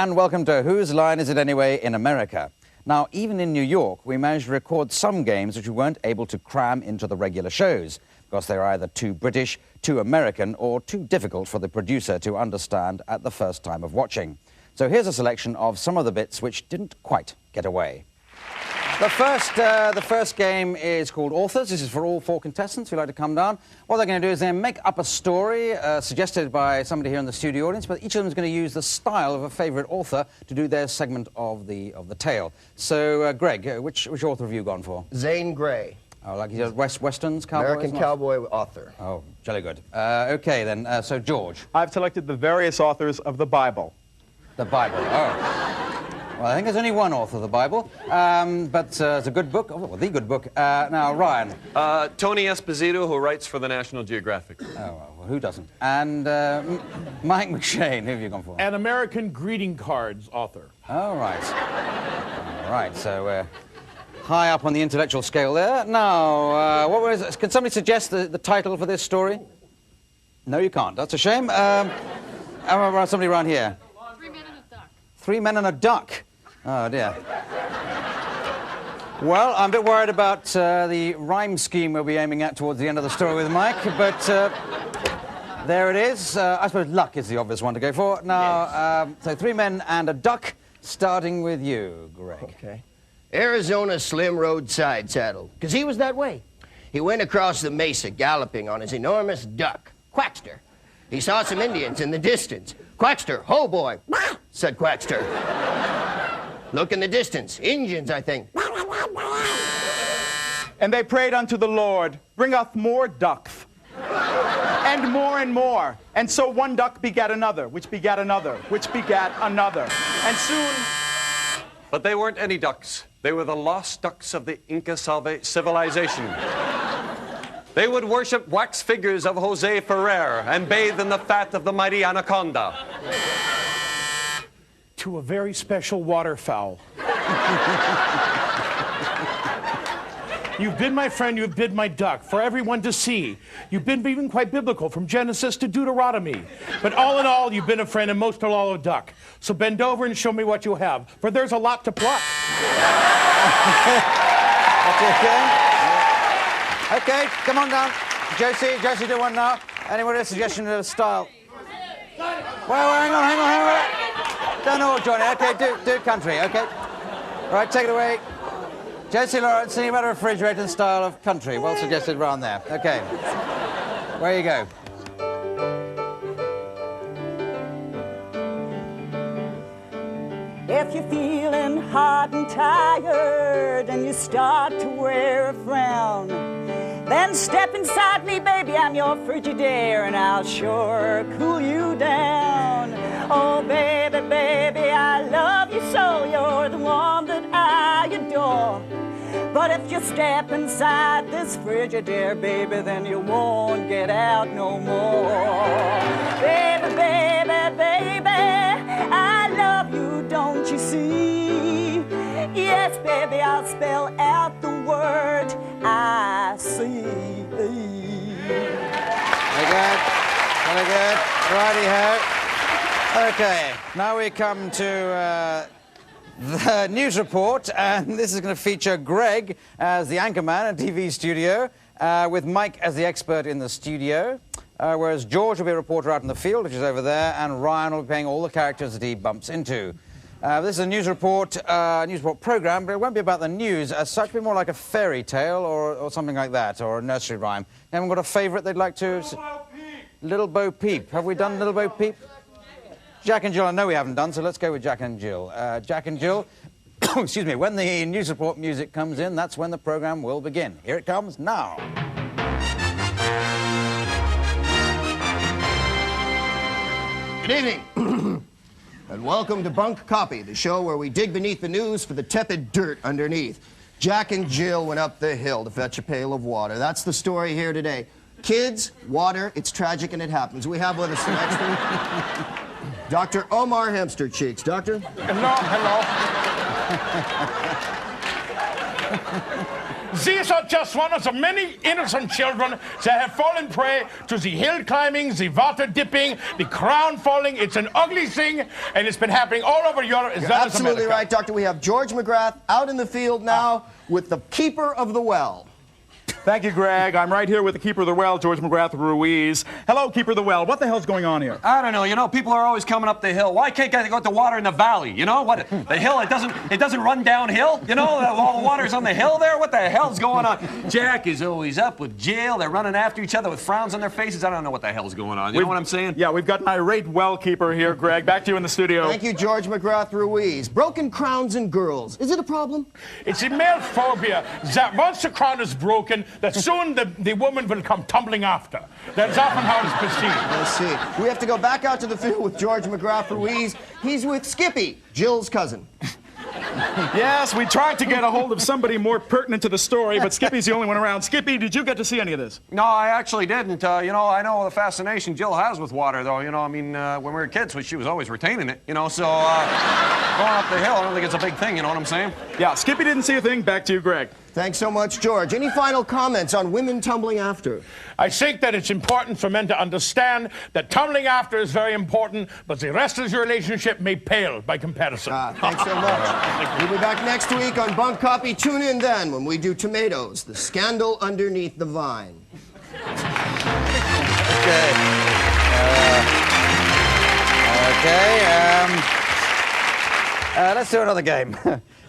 and welcome to Whose Line Is It Anyway in America. Now, even in New York, we managed to record some games which we weren't able to cram into the regular shows because they were either too British, too American, or too difficult for the producer to understand at the first time of watching. So here's a selection of some of the bits which didn't quite get away. The first game is called Authors. This is for all 4 contestants who'd like to come down. What they're going to do is make up a story suggested by somebody here in the studio audience, but each of them is going to use the style of a favourite author to do their segment of the tale. So, Greg, which author have you gone for? Zane Grey. Oh, like he does westerns, cowboys? American cowboy author. Oh, jolly good. OK, then, so George. I've selected the various authors of the Bible. The Bible, oh. Well, I think there's only one author of the Bible, but it's a good book. Oh, well, the good book. Now, Ryan. Tony Esposito, who writes for the National Geographic. Oh, well, who doesn't? And Mike McShane, who have you gone for? An American greeting cards author. Oh, right. All right, so high up on the intellectual scale there. Now, what was? Can somebody suggest the title for this story? No, you can't. That's a shame. Somebody around here. 3 Men and a Duck. 3 Men and a Duck. Oh, dear. Well, I'm a bit worried about the rhyme scheme we'll be aiming at towards the end of the story with Mike, but there it is. I suppose luck is the obvious one to go for. Now, so 3 Men and a Duck, starting with you, Greg. Okay. Arizona Slim rode side saddle, because he was that way. He went across the mesa galloping on his enormous duck, Quackster. He saw some Indians in the distance. Quackster, ho boy, said Quackster. Look in the distance, Indians, I think. And they prayed unto the Lord, bring us more ducks. And more. And so one duck begat another, which begat another, which begat another. And soon... But they weren't any ducks. They were the lost ducks of the Inca civilization. They would worship wax figures of Jose Ferrer and bathe in the fat of the mighty anaconda. To a very special waterfowl. You've been my friend, you've been my duck, for everyone to see. You've been even quite biblical, from Genesis to Deuteronomy. But all in all, you've been a friend, and most of all, a duck. So bend over and show me what you have, for there's a lot to pluck. Okay, come on down. Josie, do one now. Anyone have a suggestion of a style? Well, hang on. Don't all join it. Okay, do country, okay. All right, take it away. Josie Lawrence, singing about a refrigerator and style of country. Well suggested round there. Okay. Where you go? If you're feeling hot and tired and you start to wear a frown, then step inside me, baby, I'm your Frigidaire, and I'll sure cool you down. Oh, baby, baby, I love you so, you're the one that I adore. But if you step inside this Frigidaire, baby, then you won't get out no more. Baby, baby, baby, I love you, don't you see? Yes, baby, I'll spell out the word I see. Very good. Righty-ho. Okay, now we come to the news report, and this is going to feature Greg as the anchorman at TV studio, with Mike as the expert in the studio, whereas George will be a reporter out in the field, which is over there, and Ryan will be playing all the characters that he bumps into. This is a news report program, but it won't be about the news as such. It'll be more like a fairy tale or something like that, or a nursery rhyme. Anyone got a favourite they'd like to? Little Bo Peep. Have we done Little Bo Peep? Jack and Jill, I know we haven't done, so let's go with Jack and Jill. Jack and Jill, excuse me, when the news report music comes in, that's when the programme will begin. Here it comes now. Good evening. And welcome to Bunk Copy, the show where we dig beneath the news for the tepid dirt underneath. Jack and Jill went up the hill to fetch a pail of water. That's the story here today. Kids, water, it's tragic and it happens. We have with us the next one. Dr. Omar Hamster Cheeks. Doctor? Hello. These are just one of the many innocent children that have fallen prey to the hill climbing, the water dipping, the crown falling. It's an ugly thing, and it's been happening all over Europe as You're well as absolutely America. right, Doctor. We have George McGrath out in the field now with the keeper of the well. Thank you, Greg. I'm right here with the keeper of the well, George McGrath Ruiz. Hello, keeper of the well. What the hell's going on here? I don't know. You know, people are always coming up the hill. Why can't they go to water in the valley? You know what? The hill, it doesn't run downhill. You know, all the water's on the hill there. What the hell's going on? Jack is always up with Jill. They're running after each other with frowns on their faces. I don't know what the hell's going on. You know what I'm saying? Yeah, we've got an irate well keeper here, Greg. Back to you in the studio. Thank you, George McGrath Ruiz. Broken crowns and girls. Is it a problem? It's a male phobia that once the crown is broken, that soon the woman will come tumbling after. That's often how it's perceived. Let's see. We have to go back out to the field with George McGrath Ruiz. He's with Skippy, Jill's cousin. Yes, we tried to get a hold of somebody more pertinent to the story, but Skippy's the only one around. Skippy, did you get to see any of this? No, I actually didn't. You know, I know the fascination Jill has with water, though. You know, I mean, when we were kids, she was always retaining it, you know, so going up the hill, I don't think it's a big thing, you know what I'm saying? Yeah, Skippy didn't see a thing. Back to you, Greg. Thanks so much, George. Any final comments on women tumbling after? I think that it's important for men to understand that tumbling after is very important, but the rest of your relationship may pale by comparison. Thanks so much. We'll be back next week on Bunk Copy. Tune in then when we do Tomatoes, the scandal underneath the vine. Okay. Let's do another game.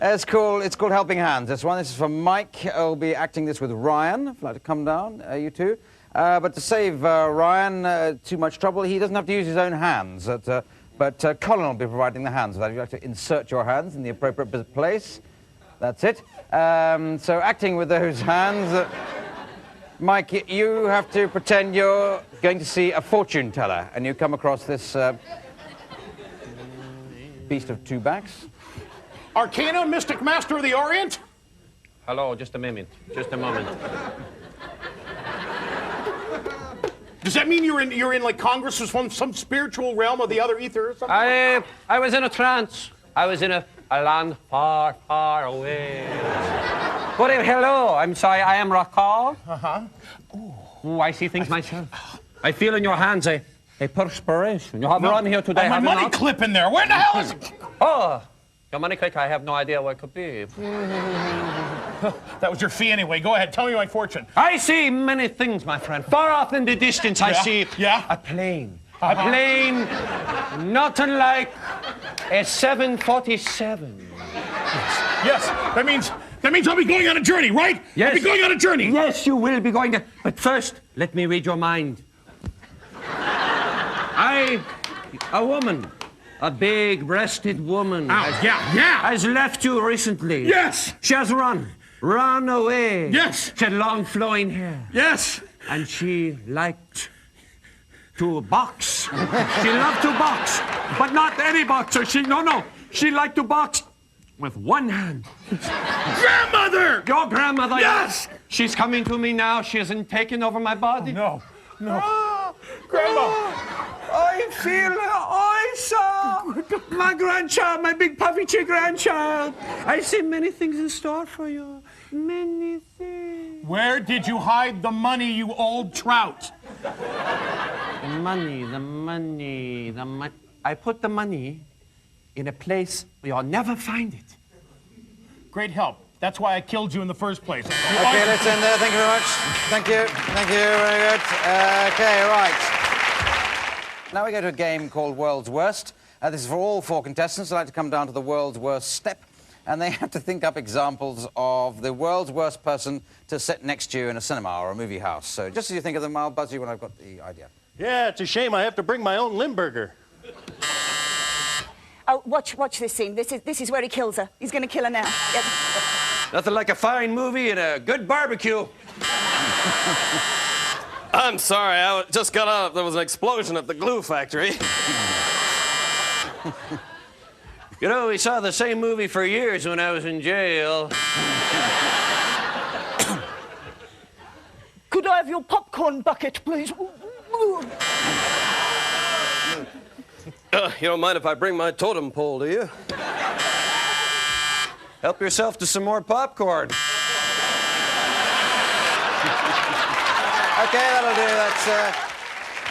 It's called Helping Hands. This is from Mike. I'll be acting this with Ryan. If you'd like to come down, you two. But to save Ryan too much trouble, he doesn't have to use his own hands. But Colin will be providing the hands. You'd like to insert your hands in the appropriate place. That's it. So acting with those hands, Mike, you have to pretend you're going to see a fortune teller, and you come across this beast of two backs. Arcana, Mystic Master of the Orient? Hello, just a moment. Just a moment. Does that mean you're in like Congress was from some spiritual realm of the other ether or something? I was in a trance. I was in a land far, far away. But hello, I'm sorry, I am Rakal. Uh-huh. Oh, I see things myself. I feel in your hands a perspiration. You have run here today, my have you money not? clip in there. Where the hell is it? Oh, your money click, I have no idea what it could be. That was your fee anyway. Go ahead, tell me my fortune. I see many things, my friend. Far off in the distance, I see a plane. A plane not unlike a 747. Yes, that means I'll be going on a journey, right? Yes. I'll be going on a journey. Yes, you will be going to. But first, let me read your mind. A woman, a big-breasted woman, has left you recently. Yes. She has run away. Yes. She had long flowing hair. Yes. And she liked to box. She loved to box, but not any boxer. She liked to box with one hand. Grandmother! Your grandmother. Yes. She's coming to me now. She hasn't taken over my body. No. Grandma. I feel awesome. My grandchild, my big puffy cheek grandchild. I see many things in store for you. Many things. Where did you hide the money, you old trout? The money. I put the money in a place where you'll never find it. Great help. That's why I killed you in the first place. Okay, let's end there. Thank you very much. Thank you. Very good. Okay, right. Now we go to a game called World's Worst. This is for all four contestants. I'd like to come down to the world's worst step, and they have to think up examples of the world's worst person to sit next to you in a cinema or a movie house. So just as you think of them, I'll buzz you when I've got the idea. Yeah, it's a shame I have to bring my own Limburger. Oh, watch this scene. This is where he kills her. He's going to kill her now. Yep. Nothing like a fine movie and a good barbecue. I'm sorry, I just got out. There was an explosion at the glue factory. You know, we saw the same movie for years when I was in jail. Could I have your popcorn bucket, please? You don't mind if I bring my totem pole, do you? Help yourself to some more popcorn. Okay, that'll do. That's